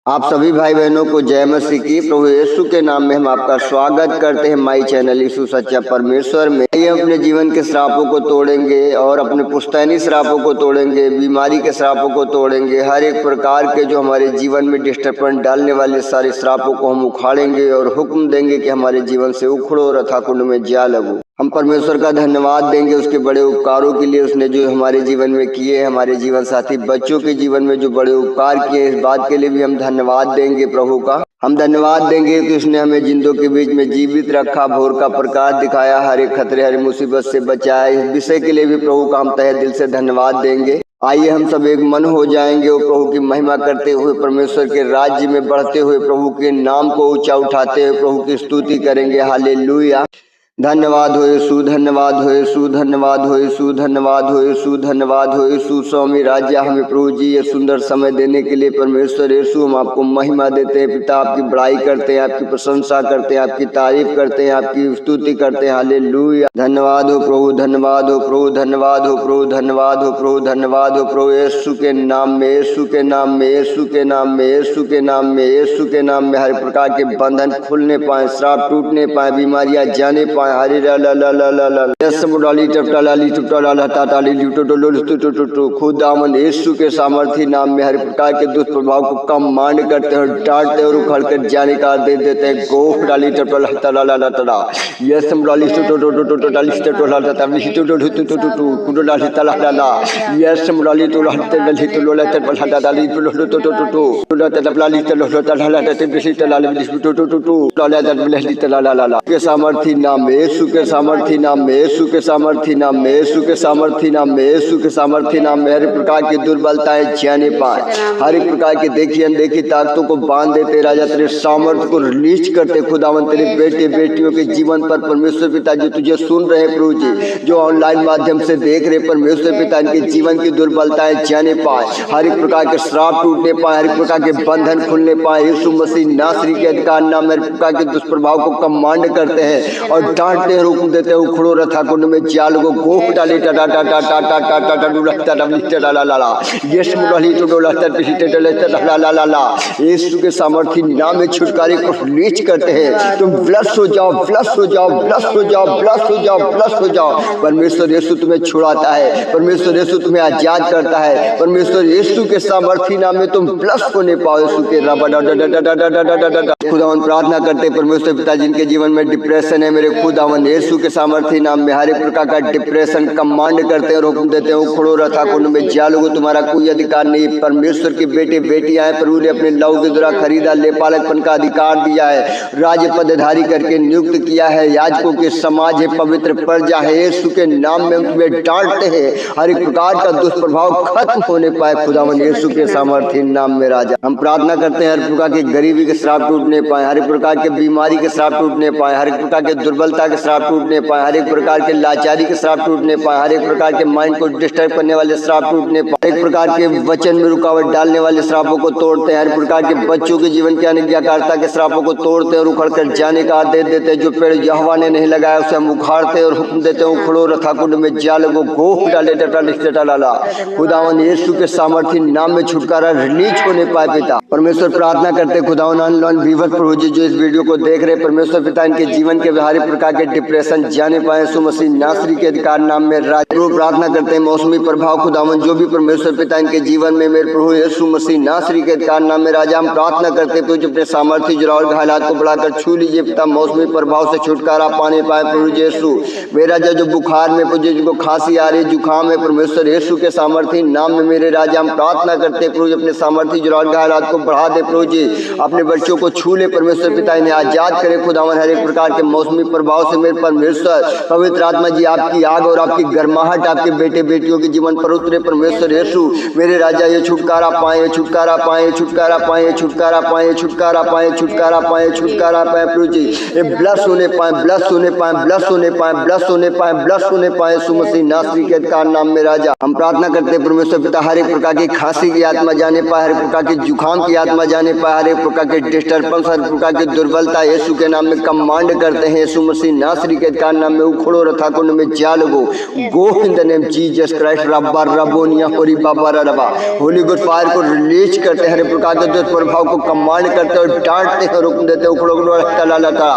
आप सभी भाई बहनों को जय मसीह की। प्रभु यीशु के नाम में हम आपका स्वागत करते हैं माई चैनल यीशु सच्चा परमेश्वर में। ये अपने जीवन के श्रापों को तोड़ेंगे और अपने पुश्तैनी श्रापों को तोड़ेंगे, बीमारी के श्रापों को तोड़ेंगे, हर एक प्रकार के जो हमारे जीवन में डिस्टर्बेंस डालने वाले सारे श्रापों को हम उखाड़ेंगे और हुक्म देंगे कि हमारे जीवन से उखड़ो और अथाह कुंड में जा लगो। हम परमेश्वर का धन्यवाद देंगे उसके बड़े उपकारों के लिए, उसने जो हमारे जीवन में किए, हमारे जीवन साथी बच्चों के जीवन में जो बड़े उपकार किए, इस बात के लिए भी हम धन्यवाद देंगे प्रभु का। हम धन्यवाद देंगे कि उसने हमें जिंदों के बीच में जीवित रखा, भोर का प्रकाश दिखाया, हर एक खतरे हर मुसीबत से बचाया। इस विषय के लिए भी प्रभु का हम तहे दिल से धन्यवाद देंगे। आइए हम सब एक मन हो जाएंगे और प्रभु की महिमा करते हुए, परमेश्वर के राज्य में बढ़ते हुए, प्रभु के नाम को ऊंचा उठाते हुए प्रभु की स्तुति करेंगे। हालेलुया। धन्यवाद हो यीशु, धन्यवाद हो यीशु, धन्यवाद हो यीशु, धन्यवाद हो यीशु, धन्यवाद हो यीशु। स्वामी राजा हमें प्रभु जी ये सुंदर समय देने के लिए परमेश्वर यीशु हम आपको महिमा देते हैं। पिता आपकी बड़ाई करते हैं, आपकी प्रशंसा करते हैं, आपकी तारीफ करते हैं, आपकी स्तुति करते हैं। हालेलुया। धन्यवाद हो प्रभु, धन्यवाद हो प्रभु, धन्यवाद हो प्रभु, धन्यवाद हो प्रभु, धन्यवाद हो प्रभु। यीशु के नाम में, यीशु के नाम में, यीशु के नाम में, यीशु के नाम में, यीशु के नाम में हर प्रकार के बंधन खुलने पाए, श्राप टूटने पाए, बीमारियां जाने पाए। हरि ला ला ला ला ला ला यस मुडाली टपटा लाली टपटा ला टाटा ली टू टू टू टू टू टू। खुदावंद यीशु के सामर्थी नाम में हर प्रकार के दुष्प्रभाव को कमांड करते हैं, डांटते और उखड़ कर जाने का दे देते हैं। गोफ डाली टपटा ला ला ला ला ला यस मुडाली टू टू टू टू टू डाली टपटा ला ला ली टू टू टू टू टू टू कुडो डाली ला ला ला यस मुडाली टू ला ली टू ला टपटा ला ला ली टू टू टू टू टू टू ला टपटा ली टू ला ला टपटा ला ली टू टू टू टू ला ला ला ला के सामर्थी नाम में, यीशु के सामर्थी नाम में, यीशु के सामर्थी नाम में, यीशु के सामर्थी नाम में, यीशु के सामर्थी नाम में हर प्रकार की दुर्बलताएं जाने पाए, हर एक प्रकार की देखी अनदेखी ताकतों को बांध देते। राजा तेरे सामर्थ्य को रिलीज करते। खुदावन तेरे बेटे बेटियों के जीवन पर परमेश्वर पिता जो तुझे सुन रहे हैं प्रभु जी, जो ऑनलाइन माध्यम से देख रहे परमेश्वर पिता, इनके जीवन की दुर्बलताएं जाने पाए, हर एक प्रकार के श्राप टूटने पाए, हर एक प्रकार के बंधन खुलने पाए। यीशु मसीह नासरी के अधिकार नाम में हर प्रकार के दुष्प्रभाव को कमांड करते हैं और डांटते हैं, हुक्म देते हैं, उखड़ो रथा कुंड में जाल को गोफ डाली टाटा टाटा टाटा टाटा टाटा टाटा ला ला ला यीशु मुडाली तो डोला ला ला ला ला। यीशु के सामर्थी नाम में छुटकारे को रिलीज करते हैं। तुम ब्लस हो जाओ, ब्लस हो जाओ, ब्लस हो जाओ, ब्लस हो जाओ, ब्लस हो जाओ। परमेश्वर यीशु तुम्हें छुड़ाता है, परमेश्वर यीशु तुम्हें आजाद करता है। परमेश्वर यीशु के सामर्थी नाम में तुम ब्लस होने पाओ। यीशु के खुदावन प्रार्थना करते परमेश्वर पिता, जिनके जीवन में डिप्रेशन है, मेरे खुदावन यीशु के सामर्थी नाम में हर एक प्रकार का डिप्रेशन कमांड करते हैं, हुक्म देते हैं, उखड़ो रथा कुंड में जा लोगो, तुम्हारा कोई अधिकार नहीं। परमेश्वर के बेटे बेटियां हैं, प्रभु ने अपने लहू के द्वारा खरीदा, लेपालकपन का अधिकार दिया है, राज्य पदधारी करके नियुक्त किया है, याजकों के समाज है, पवित्र प्रजा है। यीशु के नाम में तुम्हें डांटते हैं, हर एक प्रकार का दुष्प्रभाव खत्म होने पाए। खुदावन यीशु के सामर्थी नाम में राजा हम प्रार्थना करते हैं, हर प्रकार की गरीबी के श्राप टूटने पाए, हर एक प्रकार के बीमारी के श्राप टूटने पाए, हर एक प्रकार के दुर्बलता के श्राप टूटने पाए, हर एक प्रकार के लाचारी के श्राप टूटने पाए, हर एक प्रकार के माइंड को डिस्टर्ब करने वाले श्राप टूटने पाए, एक प्रकार के वचन में रुकावट डालने वाले श्रापों को तोड़ते हैं, हर प्रकार के बच्चों के जीवन की अनिज्ञाकारिता के श्रापों को तोड़ते हैं और उखड़ कर जाने का आदेश देते हैं। जो पेड़ यहोवा ने नहीं लगाया उसे हम उखाड़ते और हुक्म देते हैं, उखड़ो रथा कुंड में जा लगो, गोफ डाले टटा ला। खुदावन यीशु के सामर्थी नाम में छुटकारा रिलीज होने पाए। पिता परमेश्वर प्रार्थना करते खुदावन ऑनलाइन व्यूअर प्रभु जी जो इस वीडियो को देख रहे परमेश्वर पिता, इनके जीवन के हर प्रकार के डिप्रेशन जाने पाए। यीशु मसीह नासरी के अधिकार नाम में राजा प्रार्थना करते हैं, मौसमी प्रभाव खुदावन जो भी परमेश्वर पिता इनके जीवन में, मेरे प्रभु यीशु मसीह नासरी के अधिकार नाम में राजा हम प्रार्थना करते हैं, अपने सामर्थ्य जुड़ाव और हालात को बढ़ाकर छू लीजिए पिता, मौसमी प्रभाव से छुटकारा पाने पाए। प्रभु यीशु मेरे राजा जो बुखार में पूजे, जिनको खांसी आ रही, जुकाम है, परमेश्वर यीशु के सामर्थ्य नाम में मेरे राजा हम प्रार्थना करते हैं, प्रभु अपने सामर्थ्य जुड़ाव और हालात को बढ़ा दे। प्रभु जी अपने बच्चों को छू ले परमेश्वर पिता, इन्हें आजाद करे खुदावन हर एक प्रकार के मौसमी प्रभाव से। मेरे परमेश्वर पवित्र आत्मा जी आपकी आग और आपकी गर्माहट आपके बेटे बेटियों के जीवन पर उतरे परमेश्वर यीशु मेरे राजा, ये छुटकारा पाए, छुटकारा पाए, छुटकारा पाए, छुटकारा पाए, छुटकारा पाए, छुटकारा पाए, छुटकारा पाए। प्रभु जी ये ब्लस होने पाए, ब्लस होने पाए, ब्लस होने पाए, ब्लस होने पाए, ब्लस होने पाए। यीशु मसीह नासरी के अधिकार नाम में राजा हम प्रार्थना करते हैं परमेश्वर पिता, हर एक प्रकार की खांसी की आत्मा जाने पाए, हर एक प्रकार की जुकाम की आत्मा जाने पाए, हर एक प्रकार के डिस्टर्बेंस, हर प्रकार की दुर्बलता यीशु के नाम में कमांड करते हैं। यीशु मसीह मसीह नासरी के नाम में उखड़ो रथा कुंड में जा लगो। Go in the name Jesus Christ. रब्बा रबोनिया होरी बाबा रबा। होली गुड फायर को रिलीज करते हैं, हर प्रकार के दुष्प्रभाव को कमांड करते हैं, डांटते हैं, रोक देते हैं, उखड़ो लता।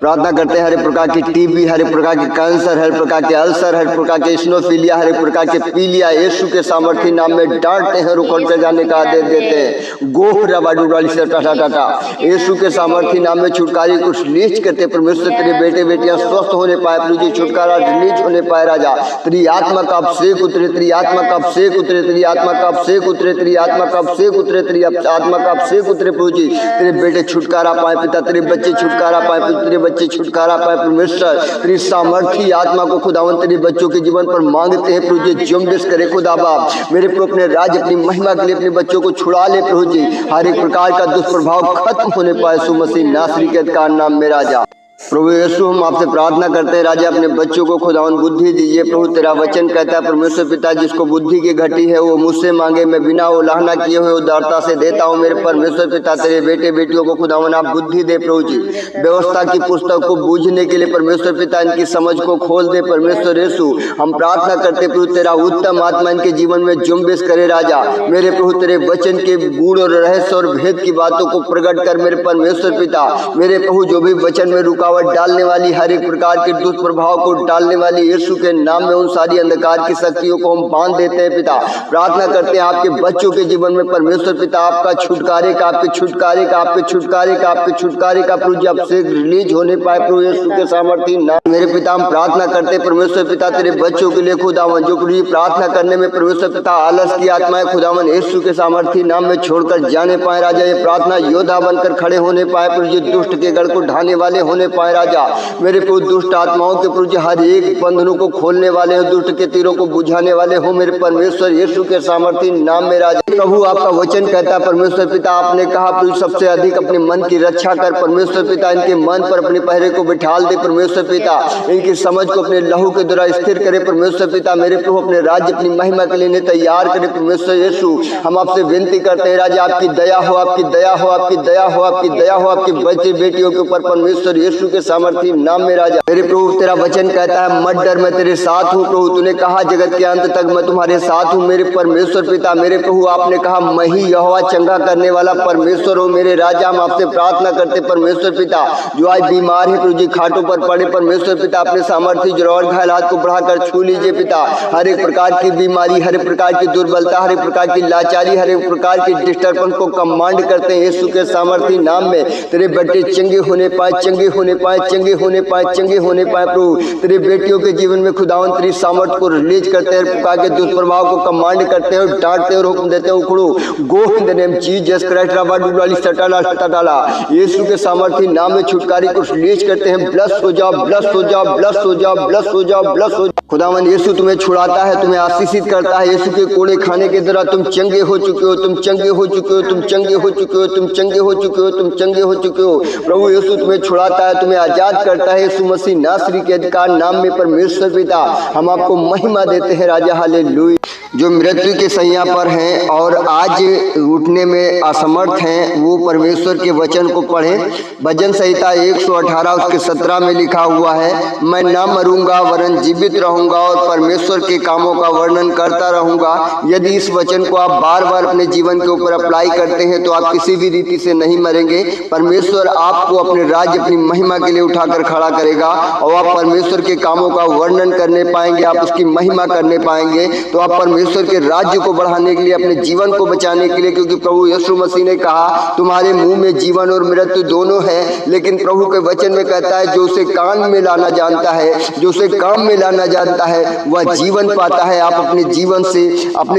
प्रार्थना करते हैं हर प्रकार की टीबी, हर प्रकार के कैंसर, हर प्रकार के अल्सर, हर प्रकार के स्नोफिलिया, हर प्रकार के पीलिया यीशु के सामर्थ्य नाम में डांटते हैं, रुक कर जाने का आदेश देते हैं। गोह रबा डुडाली से टाटा यीशु के सामर्थ्य नाम में छुटकारे को रिलीज करते। परमेश्वर तेरे बेटे बेटियां स्वस्थ होने पाए, प्रभु छुटकारा रिलीज होने पाए। राजा तेरी आत्मा का अभिषेक उतरे, तेरी आत्मा का अभिषेक उतरे, तेरी आत्मा का अभिषेक उतरे, तेरी आत्मा का अभिषेक उतरे, तेरी आत्मा का अभिषेक उतरे। प्रभु जी तेरे बेटे छुटकारा पाए, पिता तेरे बच्चे छुटकारा पाए, तेरे बच्चे छुटकारा पाए। परमेश्वर तेरी सामर्थ्य आत्मा को खुदावन तेरे बच्चों के जीवन पर मांगते हैं। प्रभु जी जुम्बिश करे खुदा बाप, मेरे प्रभु अपने राज्य अपनी महिमा के लिए अपने बच्चों को छुड़ा ले। प्रभु जी हर एक प्रकार का दुष्प्रभाव खत्म होने पाए, यीशु मसीह नासरी के नाम में। राजा प्रभु यीशु हम आपसे प्रार्थना करते हैं, राजा अपने बच्चों को खुदावन बुद्धि दीजिए। प्रभु तेरा वचन कहता है परमेश्वर पिता जिसको बुद्धि की घटी है वो मुझसे मांगे, मैं बिना उलाहना किए हुए उदारता से देता हूँ। मेरे परमेश्वर पिता तेरे बेटे बेटियों को खुदावन आप बुद्धि दे। प्रभु जी व्यवस्था की पुस्तक को बूझने के लिए परमेश्वर पिता इनकी समझ को खोल दे। परमेश्वर यीशु हम प्रार्थना करते प्रभु तेरा उत्तम आत्मा इनके जीवन में जुम्बिश करे। राजा मेरे प्रभु तेरे वचन के गूढ़ और रहस्य और भेद की बातों को प्रकट कर। मेरे परमेश्वर पिता मेरे प्रभु जो भी वचन में रुकावट डालने वाली, हर एक प्रकार के दुष्प्रभाव को डालने वाली यीशु के नाम में उन सारी अंधकार की शक्तियों को हम बांध देते हैं। पिता प्रार्थना करते हैं आपके बच्चों के जीवन में परमेश्वर पिता आपका छुटकारे का, आपके छुटकारे का, आपके छुटकारे का, आपके छुटकारे का प्रभु जी आपसे रिलीज होने पाए प्रभु यीशु के सामर्थ्य नाम। मेरे पिता हम प्रार्थना करते परमेश्वर पिता तेरे बच्चों के लिए खुदावन जो प्रभु प्रार्थना करने में परमेश्वर पिता आलस की आत्माएं खुदावन यीशु के सामर्थ्य नाम में छोड़कर जाने पाए। राजा ये प्रार्थना योद्धा बनकर खड़े होने पाए, प्रभु जी दुष्ट के गढ़ को ढाने वाले होने पाए। राजा मेरे प्रभु दुष्ट आत्माओं के प्रभु हर एक बंधनों को खोलने वाले हो, दुष्ट के तीरों को बुझाने वाले हो मेरे परमेश्वर यीशु के सामर्थ्य नाम में। राजा प्रभु आपका वचन कहता है परमेश्वर पिता आपने कहा प्रभु सबसे अधिक अपने मन की रक्षा कर। परमेश्वर पिता इनके मन पर अपने पहरे को बिठाल दे। परमेश्वर पिता इनकी समझ को अपने लहू के द्वारा स्थिर करे। परमेश्वर पिता मेरे प्रभु अपने राज्य अपनी महिमा के लिए तैयार करे। परमेश्वर यीशु हम आपसे विनती करते हैं राजा आपकी दया हो, आपकी दया हो, आपकी दया हो, आपकी दया हो आपके बच्चे बेटियों के ऊपर परमेश्वर यीशु के सामर्थ्य नाम में। राजा मेरे प्रभु तेरा वचन कहता है मत डर मैं तेरे साथ हूँ। प्रभु तूने कहा जगत के अंत तक मैं तुम्हारे साथ हूँ। मेरे परमेश्वर पिता मेरे प्रभु आपने कहा मैं ही यहोवा चंगा करने वाला परमेश्वर हो। मेरे राजा हम आपसे प्रार्थना करते परमेश्वर पिता जो आज बीमार है प्रभु जी खाटों पर पड़े परमेश्वर पिता अपने सामर्थ्य जरूर घायल हाथ को बढ़ाकर छू लीजिए। पिता हर एक प्रकार की बीमारी, हर एक प्रकार की दुर्बलता, हर एक प्रकार की लाचारी, हर एक प्रकार की डिस्टर्बेंस को कमांड करते हैं यीशु के सामर्थ्य नाम में। तेरे बेटे चंगे होने पाए, चंगे होने पाए, चंगे होने पाए, चंगे होने पाए। प्रभु तेरे बेटियों के जीवन में खुदावन तेरी सामर्थ्य को रिलीज करते हैं, प्रकार के दुष्प्रभाव को कमांड करते हैं, डांटते हैं और हुक्म देते हैं उखड़ो। Go in the name Jesus Christ रबा डुडाली सटाला सटाला यीशु के सामर्थ्य नाम में छुटकारे को रिलीज करते हैं। ब्लस हो जाओ, ब्लस हो जाओ, ब्लस हो जाओ, ब्लस हो जाओ, ब्लस हो जाओ। खुदावन यीशु तुम्हें छुड़ाता है, तुम्हें आशीषित करता है। यीशु के कोड़े खाने के द्वारा तुम चंगे हो चुके हो, तुम चंगे हो चुके हो, तुम चंगे हो चुके हो, तुम चंगे हो चुके हो, तुम चंगे हो चुके हो। प्रभु यीशु तुम्हें छुड़ाता है, तुम्हें आजाद करता है। यीशु मसीह नासरी के अधिकार नाम में परमेश्वर पिता हम आपको महिमा देते हैं। राजा हालेलुया। जो मृत्यु के सैया पर हैं और आज उठने में असमर्थ हैं वो परमेश्वर के वचन को पढ़ें। भजन संहिता 118 उसके 17 में लिखा हुआ है मैं ना मरूंगा वरन जीवित रहूंगा और परमेश्वर के कामों का वर्णन करता रहूंगा। यदि इस वचन को आप बार बार अपने जीवन के ऊपर अप्लाई करते हैं तो आप किसी भी रीति से नहीं मरेंगे। परमेश्वर आपको अपने राज्य अपनी महिमा के लिए उठाकर खड़ा करेगा और आप परमेश्वर के कामों का वर्णन करने पाएंगे, आप उसकी महिमा करने पाएंगे। तो आप परमेश्वर के राज्य को बढ़ाने के लिए, अपने जीवन को बचाने के लिए, क्योंकि प्रभु यीशु मसीह ने कहा तुम्हारे मुंह में जीवन और मृत्यु दोनों है, लेकिन प्रभु के वचन में कहता है जो उसे कान में लाना जानता है, जो उसे काम में लाना जानता है वह जीवन पाता है। आप अपने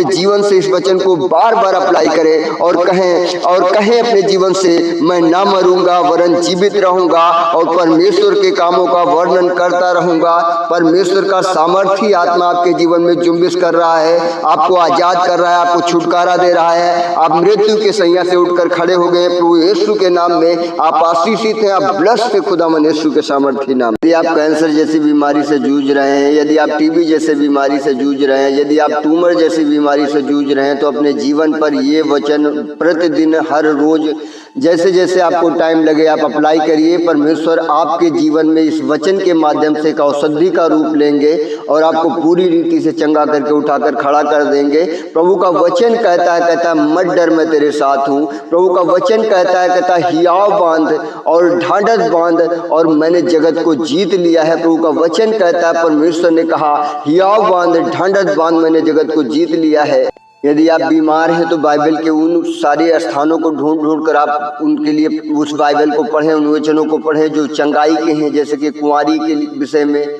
जीवन से इस वचन को बार बार अप्लाई करें और कहें अपने जीवन से मैं ना मरूंगा वरन जीवित रहूंगा और परमेश्वर के कामों का वर्णन करता रहूंगा। परमेश्वर का सामर्थ्य आत्मा आपके जीवन में जुम्बिश कर रहा है, आपको आजाद कर रहा है, आपको छुटकारा दे रहा है। आप मृत्यु के सैया से उठकर खड़े हो गए प्रभु यीशु के नाम में। आप आशीषित हैं, आप ब्लेस्ड हैं खुदावन यीशु के सामर्थ्य नाम। यदि आप कैंसर जैसी बीमारी से जूझ रहे हैं, यदि आप टीबी जैसे बीमारी से जूझ रहे हैं, यदि आप ट्यूमर जैसी बीमारी से जूझ रहे हैं तो अपने जीवन पर ये वचन प्रतिदिन हर रोज जैसे जैसे आपको टाइम लगे आप अप्लाई करिए। परमेश्वर आपके जीवन में इस वचन के माध्यम से एक औषधि का रूप लेंगे और आपको पूरी रीति से चंगा करके उठाकर खड़ा कर देंगे। प्रभु का वचन कहता है मत डर, मैं तेरे साथ हूँ। प्रभु का वचन कहता है हियाव बांध और ढांढस बांध और मैंने जगत को जीत लिया है। प्रभु का वचन कहता है, परमेश्वर ने कहा हियाव बांध ढांढस बांध, मैंने जगत को जीत लिया है। यदि आप बीमार हैं तो बाइबल के उन सारे स्थानों को ढूंढ ढूंढ कर आप उनके लिए उस बाइबल को पढ़ें, उन वचनों को पढ़ें जो चंगाई के हैं। जैसे कि कुंवारी के विषय में,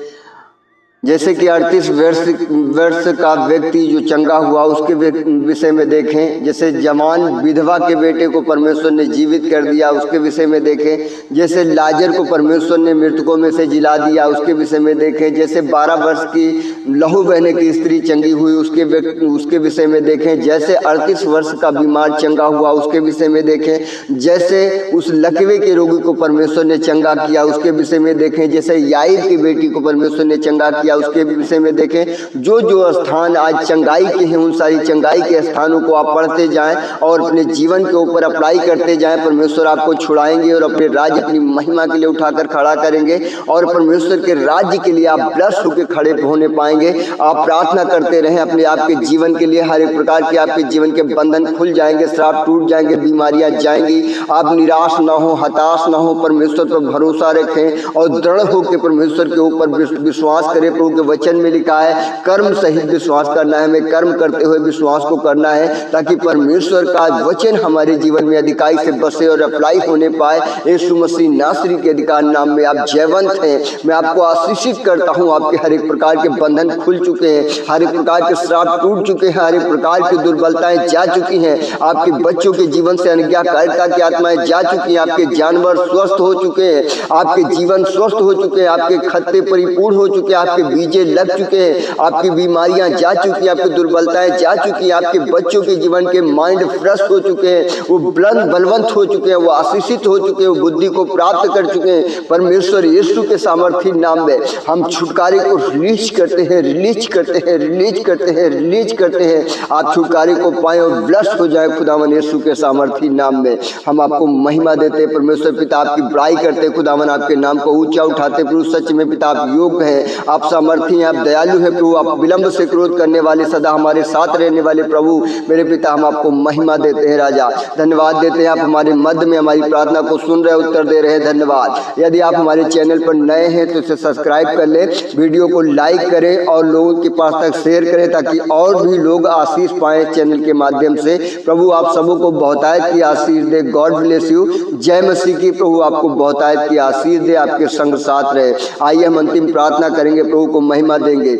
जैसे कि 38 वर्ष का व्यक्ति जो चंगा हुआ उसके विषय में देखें। जैसे जवान विधवा के बेटे को परमेश्वर ने जीवित कर दिया उसके विषय में देखें। जैसे लाजर को परमेश्वर ने मृतकों में से जिला दिया उसके विषय में देखें। जैसे 12 वर्ष की लहू बहने की स्त्री चंगी हुई उसके विषय में देखें। जैसे 38 वर्ष का बीमार चंगा हुआ उसके विषय में देखें। जैसे उस लकवे के रोगी को परमेश्वर ने चंगा किया उसके विषय में देखें। जैसे याईर की बेटी को परमेश्वर ने चंगा किया उसके विषय में देखें। जो जो स्थान आज चंगाई के हैं उन सारी चंगाई के स्थानों को आप पढ़ते जाएं और अपने जीवन के ऊपर अप्लाई करते जाएं। परमेश्वर आपको छुड़ाएंगे और अपने राज्य अपनी महिमा के लिए उठाकर खड़ा करेंगे और परमेश्वर के राज्य के लिए आप ब्लस होकर खड़े होने पाएंगे। आप प्रार्थना करते रहें अपने आपके जीवन के लिए। हर एक प्रकार के आपके जीवन के बंधन खुल जाएंगे, श्राप टूट जाएंगे, बीमारियां जाएंगी। आप निराश ना हो, हताश ना हो, परमेश्वर पर भरोसा रखें और दृढ़ होकर परमेश्वर के ऊपर विश्वास करें। प्रभु के वचन में लिखा है कर्म सहित विश्वास करना है, हमें कर्म करते हुए विश्वास को करना है ताकि परमेश्वर का वचन हमारे जीवन में अधिकाई से बसे और अप्लाई होने पाए। यीशु मसीह नासरी के अधिकार नाम में आप जयवंत हैं। मैं आपको आशीषित करता हूं। आपके हर एक प्रकार के बंधन खुल चुके हैं, हर एक प्रकार के श्राप टूट चुके हैं, हर एक प्रकार की दुर्बलताएं जा चुकी हैं। आपके बच्चों के जीवन से अनज्ञाकारिता की आत्माएं जा चुकी हैं। आपके जानवर स्वस्थ हो चुके हैं, आपके जीवन स्वस्थ हो चुके हैं, आपके खत्ते परिपूर्ण हो चुके हैं, आपके बीजे लग चुके हैं, आपकी बीमारियां जा चुकी हैं, आपकी दुर्बलताएं जा चुकी हैं। आपके बच्चों के जीवन के माइंड फ्रेश हो चुके हैं, वो बलवंत हो चुके हैं, वो आशीषित हो चुके हैं, वो बुद्धि को प्राप्त कर चुके हैं। परमेश्वर यीशु के सामर्थी नाम में हम छुटकारे को रिलीज करते हैं, रिलीज करते हैं, रिलीज करते हैं, रिलीज करते हैं। आप छुटकारे को पाएं और ब्लस हो जाए खुदावन यीशु के सामर्थी नाम में। हम आपको महिमा देते हैं परमेश्वर पिता, आपकी बड़ाई करते हैं खुदावन, आपके नाम को ऊंचा उठाते। प्रभु सच में पिता आप योग्य हैं, आप सामर्थी हैं, आप दयालु हैं प्रभु, आप विलंब से क्रोध करने वाले, सदा हमारे साथ रहने वाले प्रभु मेरे पिता, हम आपको महिमा देते हैं राजा। धन्यवाद देते हैं आप हमारे मध्य में हमारी प्रार्थना को सुन रहे, उत्तर दे रहे हैं, धन्यवाद। यदि आप हमारे चैनल पर नए हैं तो इसे सब्सक्राइब कर लें, वीडियो को लाइक करें और लोगों के पास तक शेयर करें ताकि और भी लोग आशीष पाएं चैनल के माध्यम से। प्रभु आप सबों को बहुतायत की आशीष दे। God bless you. जय मसीह की। प्रभु आपको बहुतायत की आशीष दे, आपके संग साथ रहे। आइए हम अंतिम प्रार्थना करेंगे, प्रभु को महिमा देंगे।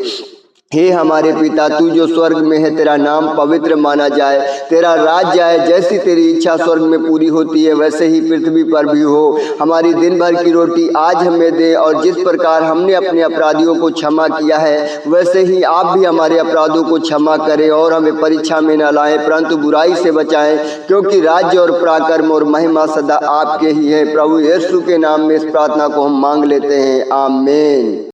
हे हमारे पिता, तू जो स्वर्ग में है, तेरा नाम पवित्र माना जाए, तेरा राज्य आए, जैसी तेरी इच्छा स्वर्ग में पूरी होती है वैसे ही पृथ्वी पर भी हो। हमारी दिन भर की रोटी आज हमें दे और जिस प्रकार हमने अपने अपराधियों को क्षमा किया है वैसे ही आप भी हमारे अपराधों को क्षमा करें और हमें परीक्षा में न लाएं परंतु बुराई से बचाएं, क्योंकि राज्य और पराक्रम और महिमा सदा आपके ही है। प्रभु यीशु के नाम में इस प्रार्थना को हम मांग लेते हैं, आमीन।